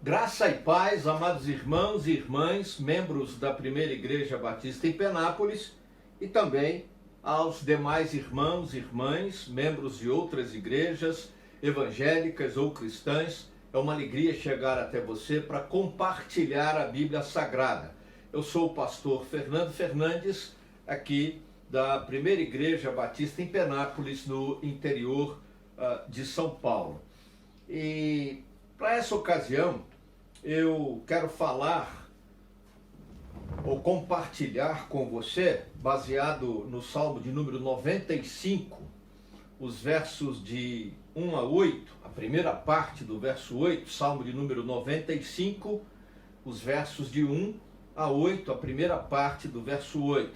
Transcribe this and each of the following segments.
Graça e paz, amados irmãos e irmãs, membros da Primeira Igreja Batista em Penápolis e também aos demais irmãos e irmãs, membros de outras igrejas evangélicas ou cristãs. É uma alegria chegar até você para compartilhar a Bíblia Sagrada. Eu sou o pastor Fernando Fernandes, aqui da Primeira Igreja Batista em Penápolis, no interior de São Paulo. E para essa ocasião, eu quero falar ou compartilhar com você, baseado no Salmo de número 95, os versos de 1 a 8, a primeira parte do verso 8, Salmo de número 95, os versos de 1 a 8, a primeira parte do verso 8,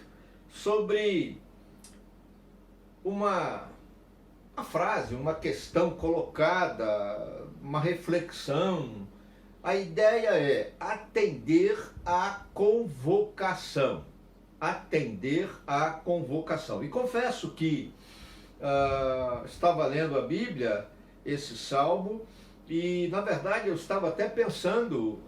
sobre uma frase, uma questão colocada, uma reflexão. A ideia é atender à convocação. Atender à convocação. E confesso que estava lendo a Bíblia, esse salmo, e na verdade eu estava até pensando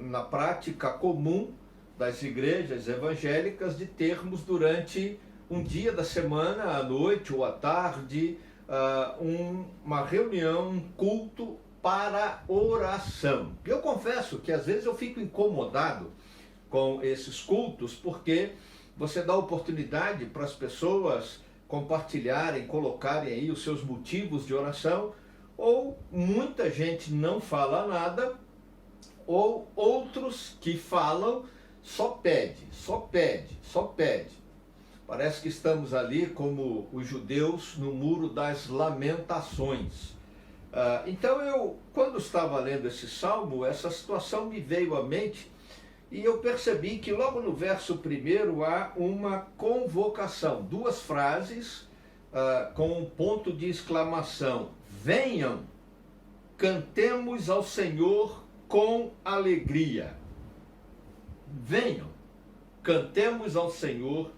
na prática comum das igrejas evangélicas de termos durante um dia da semana, à noite ou à tarde, uma reunião, um culto para oração. Eu confesso que às vezes eu fico incomodado com esses cultos, porque você dá oportunidade para as pessoas compartilharem, colocarem aí os seus motivos de oração, ou muita gente não fala nada, ou outros que falam só pede. Parece que estamos ali como os judeus no Muro das Lamentações. Então eu, quando estava lendo esse salmo, essa situação me veio à mente e eu percebi que logo no verso 1 há uma convocação, duas frases com um ponto de exclamação: venham, cantemos ao Senhor com alegria. Venham, cantemos ao Senhor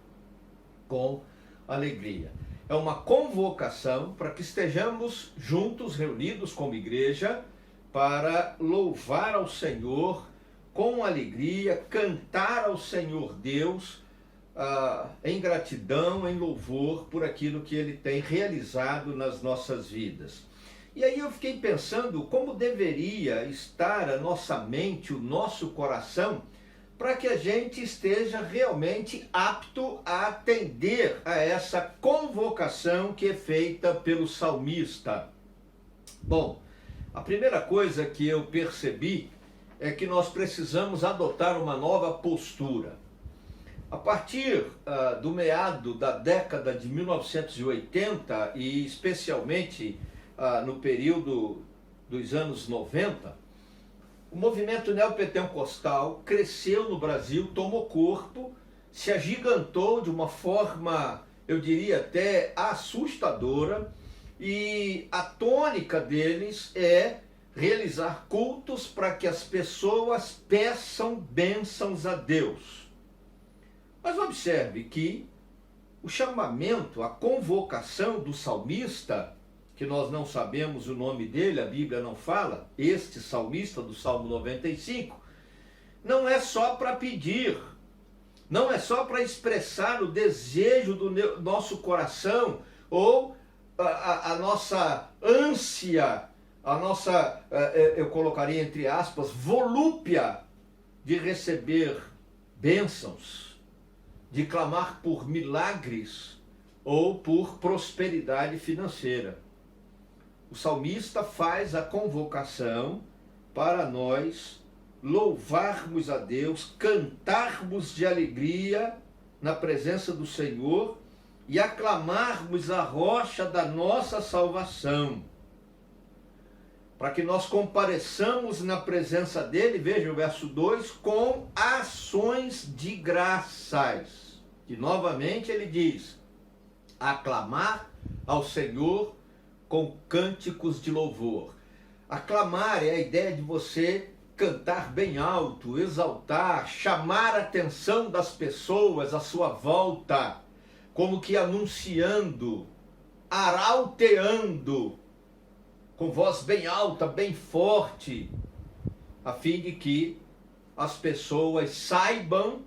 com alegria. É uma convocação para que estejamos juntos, reunidos como igreja, para louvar ao Senhor com alegria, cantar ao Senhor Deus em gratidão, em louvor por aquilo que Ele tem realizado nas nossas vidas. E aí eu fiquei pensando como deveria estar a nossa mente, o nosso coração, para que a gente esteja realmente apto a atender a essa convocação que é feita pelo salmista. Bom, a primeira coisa que eu percebi é que nós precisamos adotar uma nova postura. A partir do meado da década de 1980 e especialmente no período dos anos 90, o movimento neopentecostal cresceu no Brasil, tomou corpo, se agigantou de uma forma, eu diria até assustadora, e a tônica deles é realizar cultos para que as pessoas peçam bênçãos a Deus. Mas observe que o chamamento, a convocação do salmista, que nós não sabemos o nome dele, a Bíblia não fala, este salmista do Salmo 95, não é só para pedir, não é só para expressar o desejo do nosso coração, ou a nossa ânsia, a nossa, eu colocaria entre aspas, volúpia de receber bênçãos, de clamar por milagres ou por prosperidade financeira. O salmista faz a convocação para nós louvarmos a Deus, cantarmos de alegria na presença do Senhor e aclamarmos a rocha da nossa salvação. Para que nós compareçamos na presença dele, veja o verso 2, com ações de graças. E novamente ele diz: aclamar ao Senhor com cânticos de louvor. Aclamar é a ideia de você cantar bem alto, exaltar, chamar a atenção das pessoas à sua volta, como que anunciando, arauteando, com voz bem alta, bem forte, a fim de que as pessoas saibam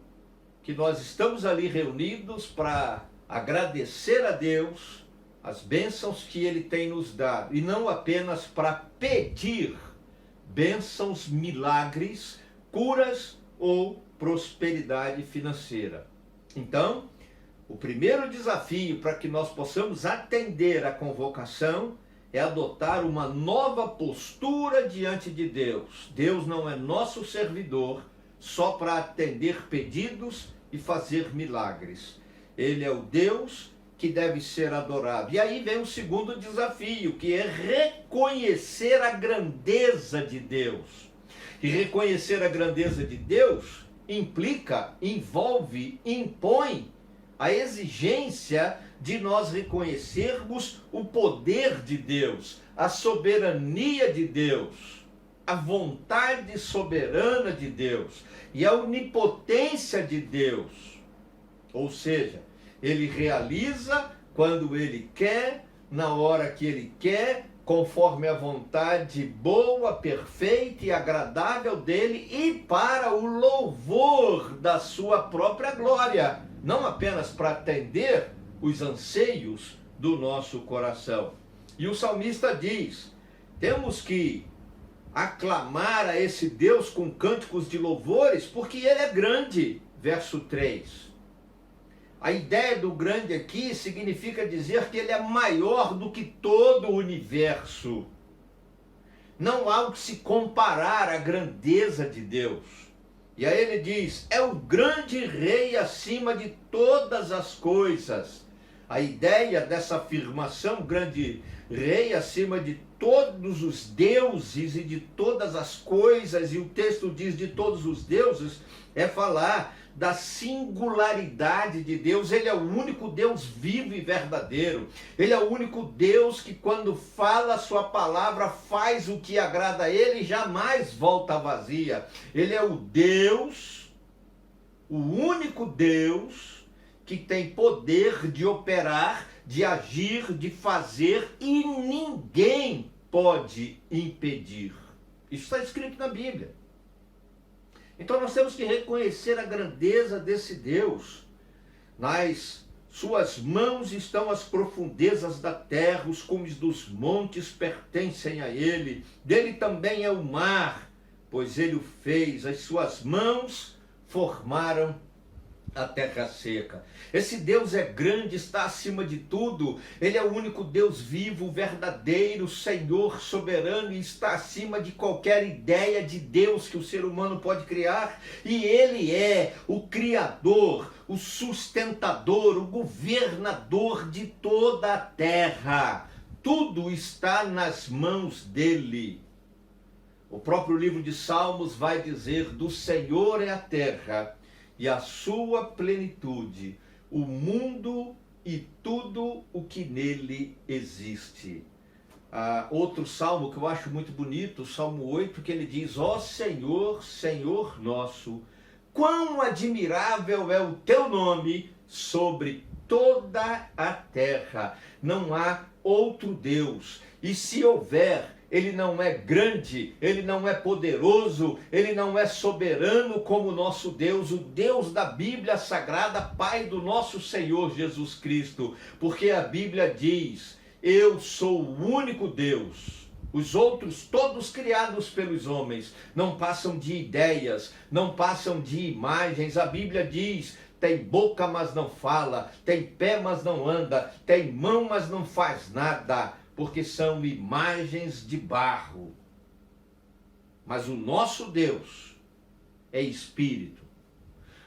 que nós estamos ali reunidos para agradecer a Deus as bênçãos que Ele tem nos dado, e não apenas para pedir bênçãos, milagres, curas ou prosperidade financeira. Então, o primeiro desafio para que nós possamos atender a convocação é adotar uma nova postura diante de Deus. Deus não é nosso servidor só para atender pedidos e fazer milagres. Ele é o Deus que deve ser adorado. E aí vem o segundo desafio, que é reconhecer a grandeza de Deus. E reconhecer a grandeza de Deus implica, envolve, impõe a exigência de nós reconhecermos o poder de Deus, a soberania de Deus, a vontade soberana de Deus e a onipotência de Deus. Ou seja, Ele realiza quando Ele quer, na hora que Ele quer, conforme a vontade boa, perfeita e agradável dEle e para o louvor da sua própria glória, não apenas para atender os anseios do nosso coração. E o salmista diz, temos que aclamar a esse Deus com cânticos de louvores, porque Ele é grande. Verso 3. A ideia do grande aqui significa dizer que Ele é maior do que todo o universo. Não há o que se comparar à grandeza de Deus. E aí ele diz, é o grande rei acima de todas as coisas. A ideia dessa afirmação, grande rei acima de todos os deuses e de todas as coisas, e o texto diz de todos os deuses, é falar da singularidade de Deus. Ele é o único Deus vivo e verdadeiro. Ele é o único Deus que, quando fala a sua palavra, faz o que agrada a Ele e jamais volta vazia. Ele é o Deus, o único Deus que tem poder de operar, de agir, de fazer, e ninguém pode impedir. Isso está escrito na Bíblia. Então nós temos que reconhecer a grandeza desse Deus. Nas suas mãos estão as profundezas da terra, os cumes dos montes pertencem a Ele. Dele também é o mar, pois Ele o fez. As suas mãos formaram a terra seca. Esse Deus é grande, está acima de tudo. Ele é o único Deus vivo, verdadeiro, Senhor soberano, e está acima de qualquer ideia de Deus que o ser humano pode criar. E Ele é o Criador, o sustentador, o governador de toda a terra. Tudo está nas mãos dEle. O próprio livro de Salmos vai dizer, do Senhor é a terra e a sua plenitude, o mundo e tudo o que nele existe. Outro salmo que eu acho muito bonito, o Salmo 8, que ele diz, ó Senhor, Senhor nosso, quão admirável é o teu nome sobre toda a terra. Não há outro Deus, e se houver, Ele não é grande, Ele não é poderoso, Ele não é soberano como o nosso Deus, o Deus da Bíblia Sagrada, Pai do nosso Senhor Jesus Cristo. Porque a Bíblia diz, eu sou o único Deus. Os outros, todos criados pelos homens, não passam de ideias, não passam de imagens. A Bíblia diz, tem boca, mas não fala, tem pé, mas não anda, tem mão, mas não faz nada, porque são imagens de barro. Mas o nosso Deus é Espírito.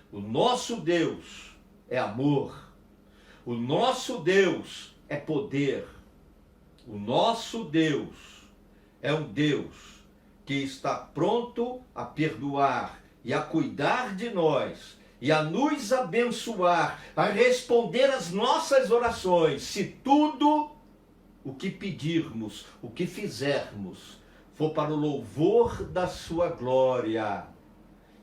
O nosso Deus é amor. O nosso Deus é poder. O nosso Deus é um Deus que está pronto a perdoar e a cuidar de nós e a nos abençoar, a responder às nossas orações, se tudo o que pedirmos, o que fizermos, for para o louvor da sua glória.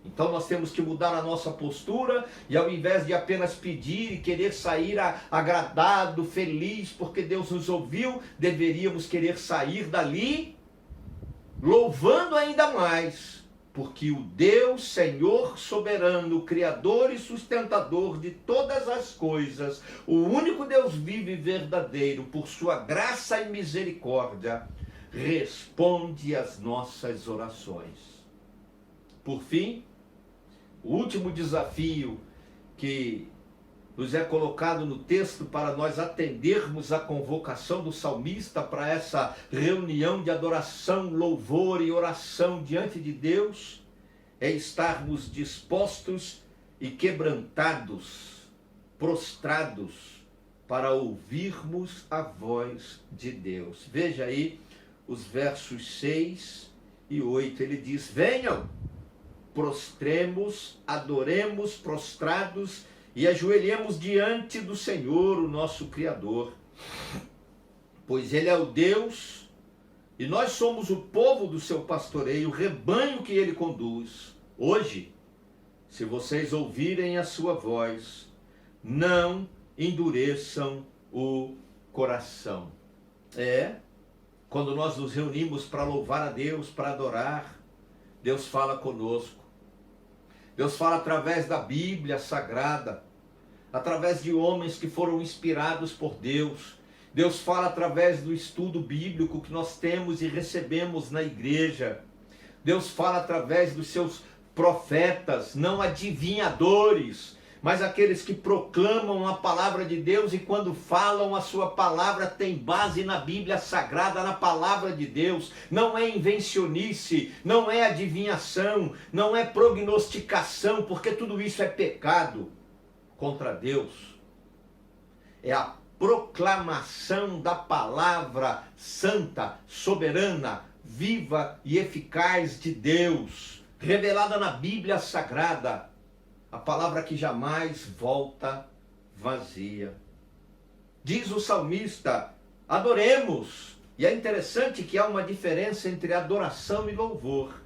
Então nós temos que mudar a nossa postura e, ao invés de apenas pedir e querer sair agradado, feliz, porque Deus nos ouviu, deveríamos querer sair dali louvando ainda mais, porque o Deus, Senhor soberano, Criador e sustentador de todas as coisas, o único Deus vivo e verdadeiro, por sua graça e misericórdia, responde às nossas orações. Por fim, o último desafio que nos é colocado no texto para nós atendermos a convocação do salmista para essa reunião de adoração, louvor e oração diante de Deus, é estarmos dispostos e quebrantados, prostrados, para ouvirmos a voz de Deus. Veja aí os versos 6 e 8, ele diz: venham, prostremos, adoremos prostrados e ajoelhemos diante do Senhor, o nosso Criador, pois Ele é o Deus e nós somos o povo do seu pastoreio, o rebanho que Ele conduz. Hoje, se vocês ouvirem a sua voz, não endureçam o coração. Quando nós nos reunimos para louvar a Deus, para adorar, Deus fala conosco. Deus fala através da Bíblia Sagrada, através de homens que foram inspirados por Deus. Deus fala através do estudo bíblico que nós temos e recebemos na igreja. Deus fala através dos seus profetas, não adivinhadores, mas aqueles que proclamam a palavra de Deus e quando falam a sua palavra tem base na Bíblia Sagrada, na palavra de Deus. Não é invencionice, não é adivinhação, não é prognosticação, porque tudo isso é pecado contra Deus. É a proclamação da palavra santa, soberana, viva e eficaz de Deus, revelada na Bíblia Sagrada. A palavra que jamais volta vazia. Diz o salmista: adoremos. E é interessante que há uma diferença entre adoração e louvor.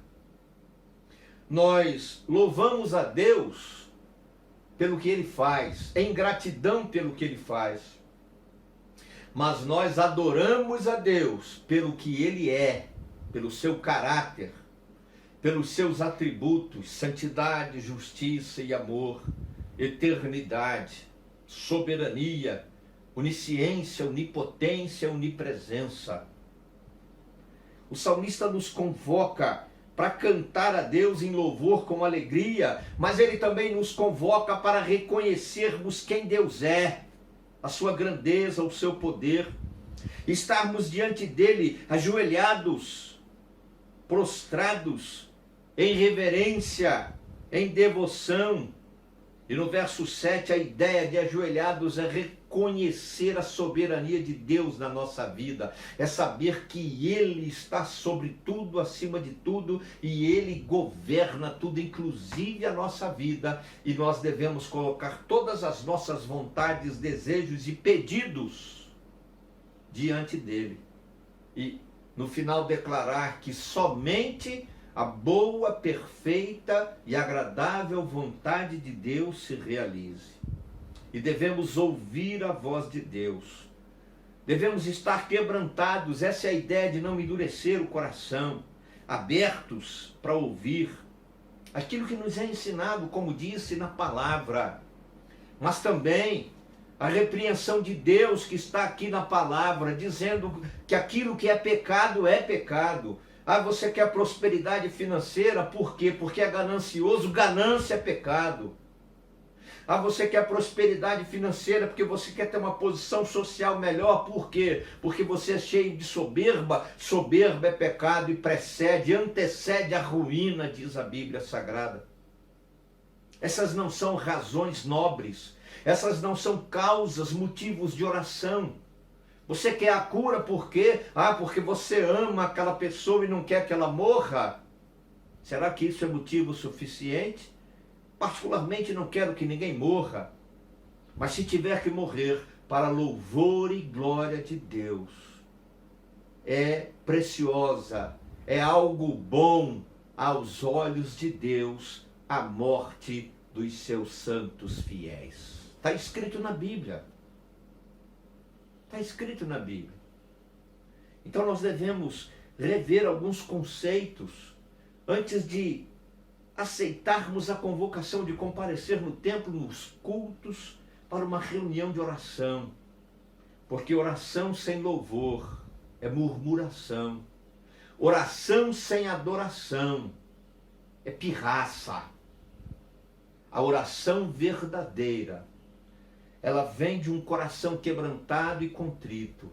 Nós louvamos a Deus pelo que Ele faz, em gratidão pelo que Ele faz. Mas nós adoramos a Deus pelo que Ele é, pelo seu caráter, pelos seus atributos, santidade, justiça e amor, eternidade, soberania, onisciência, onipotência, onipresença. O salmista nos convoca para cantar a Deus em louvor com alegria, mas ele também nos convoca para reconhecermos quem Deus é, a sua grandeza, o seu poder, estarmos diante dele ajoelhados, prostrados, em reverência, em devoção. E no verso 7, a ideia de ajoelhados é reconhecer a soberania de Deus na nossa vida, é saber que Ele está sobre tudo, acima de tudo, e Ele governa tudo, inclusive a nossa vida, e nós devemos colocar todas as nossas vontades, desejos e pedidos diante dEle. E no final declarar que somente a boa, perfeita e agradável vontade de Deus se realize. E devemos ouvir a voz de Deus. Devemos estar quebrantados, essa é a ideia de não endurecer o coração, abertos para ouvir aquilo que nos é ensinado, como disse na palavra, mas também a repreensão de Deus que está aqui na palavra, dizendo que aquilo que é pecado é pecado. Ah, você quer prosperidade financeira, por quê? Porque é ganancioso, ganância é pecado. Ah, você quer prosperidade financeira porque você quer ter uma posição social melhor, por quê? Porque você é cheio de soberba, soberba é pecado e antecede a ruína, diz a Bíblia Sagrada. Essas não são razões nobres, essas não são causas, motivos de oração. Você quer a cura por quê? Ah, porque você ama aquela pessoa e não quer que ela morra? Será que isso é motivo suficiente? Particularmente não quero que ninguém morra, mas se tiver que morrer, para louvor e glória de Deus. É preciosa, é algo bom aos olhos de Deus a morte dos seus santos fiéis. Está escrito na Bíblia. Está escrito na Bíblia. Então nós devemos rever alguns conceitos antes de aceitarmos a convocação de comparecer no templo, nos cultos, para uma reunião de oração. Porque oração sem louvor é murmuração. Oração sem adoração é pirraça. A oração verdadeira, ela vem de um coração quebrantado e contrito.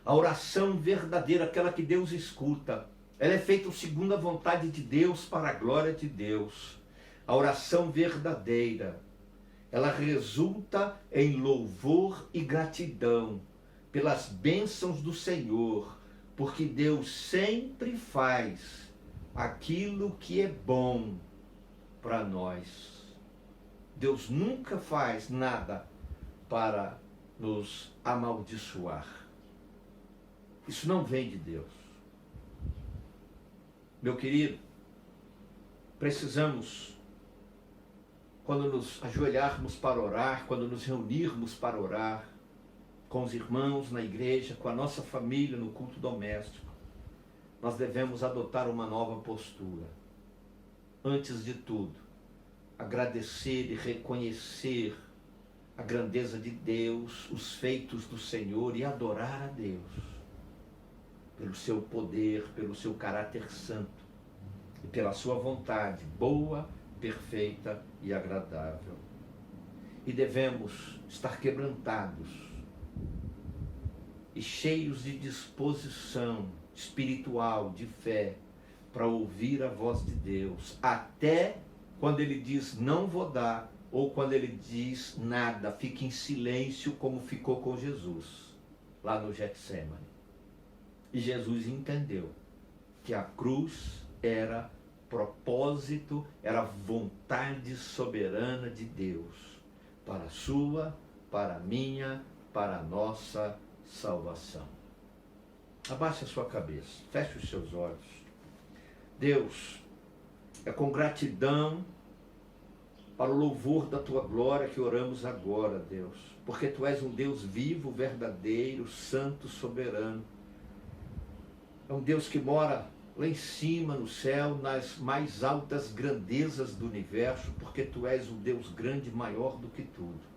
A oração verdadeira, aquela que Deus escuta, ela é feita segundo a vontade de Deus, para a glória de Deus. A oração verdadeira, ela resulta em louvor e gratidão pelas bênçãos do Senhor, porque Deus sempre faz aquilo que é bom para nós. Deus nunca faz nada para nos amaldiçoar. Isso não vem de Deus. Meu querido, precisamos, quando nos ajoelharmos para orar, quando nos reunirmos para orar, com os irmãos na igreja, com a nossa família no culto doméstico, nós devemos adotar uma nova postura. Antes de tudo, agradecer e reconhecer a grandeza de Deus, os feitos do Senhor e adorar a Deus pelo seu poder, pelo seu caráter santo e pela sua vontade boa, perfeita e agradável. E devemos estar quebrantados e cheios de disposição espiritual, de fé, para ouvir a voz de Deus, até quando Ele diz não vou dar, ou quando Ele diz nada, fique em silêncio, como ficou com Jesus, lá no Getsemane. E Jesus entendeu que a cruz era propósito, era vontade soberana de Deus, para a sua, para a minha, para a nossa salvação. Abaixe a sua cabeça, feche os seus olhos. Deus, é com gratidão para o louvor da tua glória que oramos agora, Deus, porque tu és um Deus vivo, verdadeiro, santo, soberano. É um Deus que mora lá em cima no céu, nas mais altas grandezas do universo, porque tu és um Deus grande, maior do que tudo.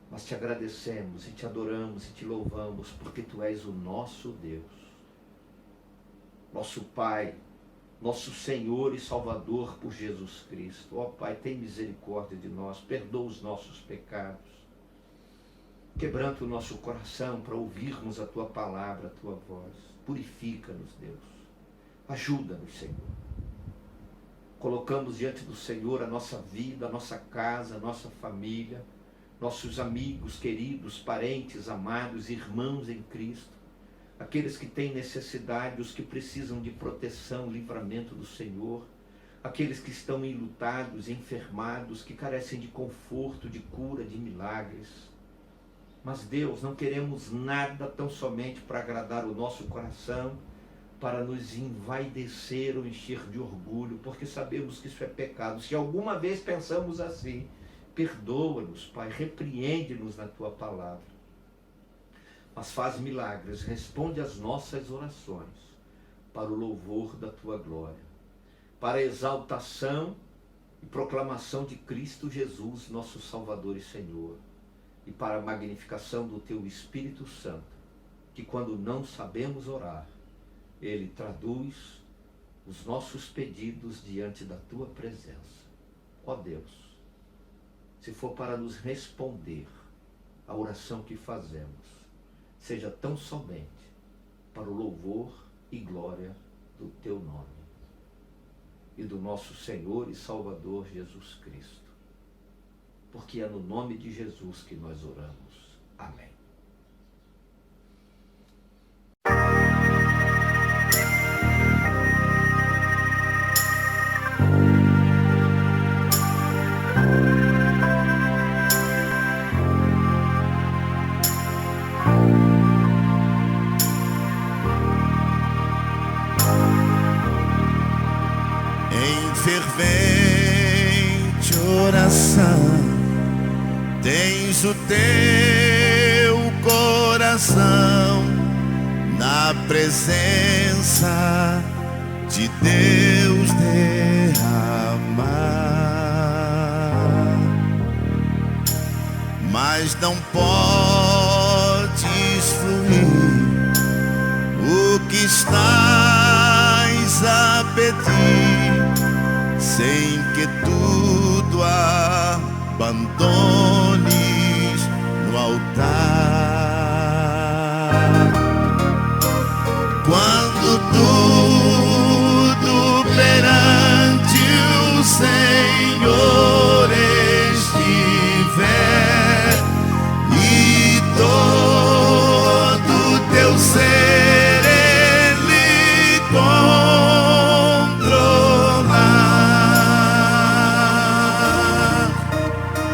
Nós te agradecemos e te adoramos e te louvamos, porque tu és o nosso Deus, nosso Pai, nosso Senhor e Salvador por Jesus Cristo. Ó Pai, tem misericórdia de nós, perdoa os nossos pecados, quebranta o nosso coração para ouvirmos a tua palavra, a tua voz. Purifica-nos, Deus. Ajuda-nos, Senhor. Colocamos diante do Senhor a nossa vida, a nossa casa, a nossa família, nossos amigos, queridos, parentes, amados, irmãos em Cristo, aqueles que têm necessidade, os que precisam de proteção, livramento do Senhor, aqueles que estão enlutados, enfermados, que carecem de conforto, de cura, de milagres. Mas Deus, não queremos nada tão somente para agradar o nosso coração, para nos envaidecer ou encher de orgulho, porque sabemos que isso é pecado. Se alguma vez pensamos assim, perdoa-nos, Pai, repreende-nos na tua palavra. Mas faz milagres, responde às nossas orações, para o louvor da tua glória, para a exaltação e proclamação de Cristo Jesus, nosso Salvador e Senhor, e para a magnificação do teu Espírito Santo, que quando não sabemos orar, ele traduz os nossos pedidos diante da tua presença. Ó Deus, se for para nos responder a oração que fazemos, seja tão somente para o louvor e glória do teu nome e do nosso Senhor e Salvador Jesus Cristo. Porque é no nome de Jesus que nós oramos. Amém. Em fervente oração tens o teu coração na presença de Deus derramar, mas não podes fluir o que estás a pedir, sem que tudo abandones no altar. Quando tudo perante o Senhor estiver e todo teu ser Ele controlar,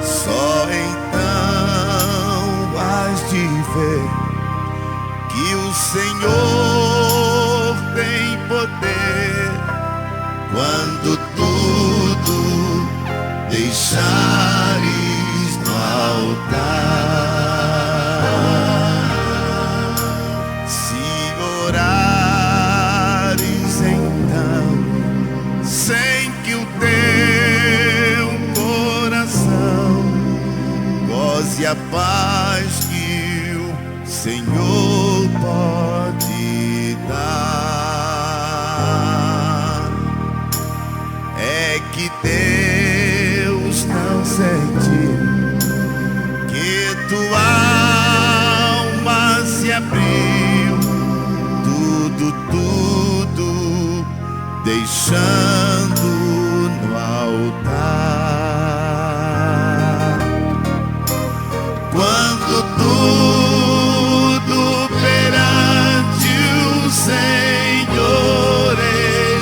só então has de ver que o Senhor tem poder. Quando tudo deixares no altar, se orares então, sem que o teu coração goze a paz que o Senhor pode dar, é que Deus não sente que tua alma se abriu, tudo deixando no altar. Quando tudo perante o Senhor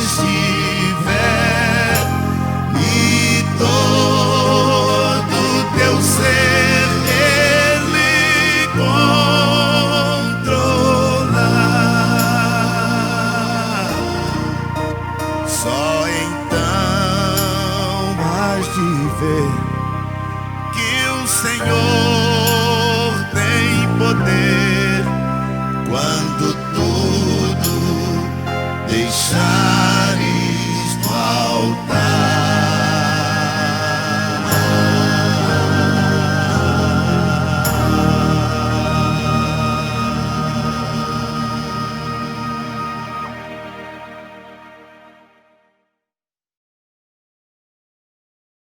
estiver e todo teu ser Ele controlar, só então has de ver que o Senhor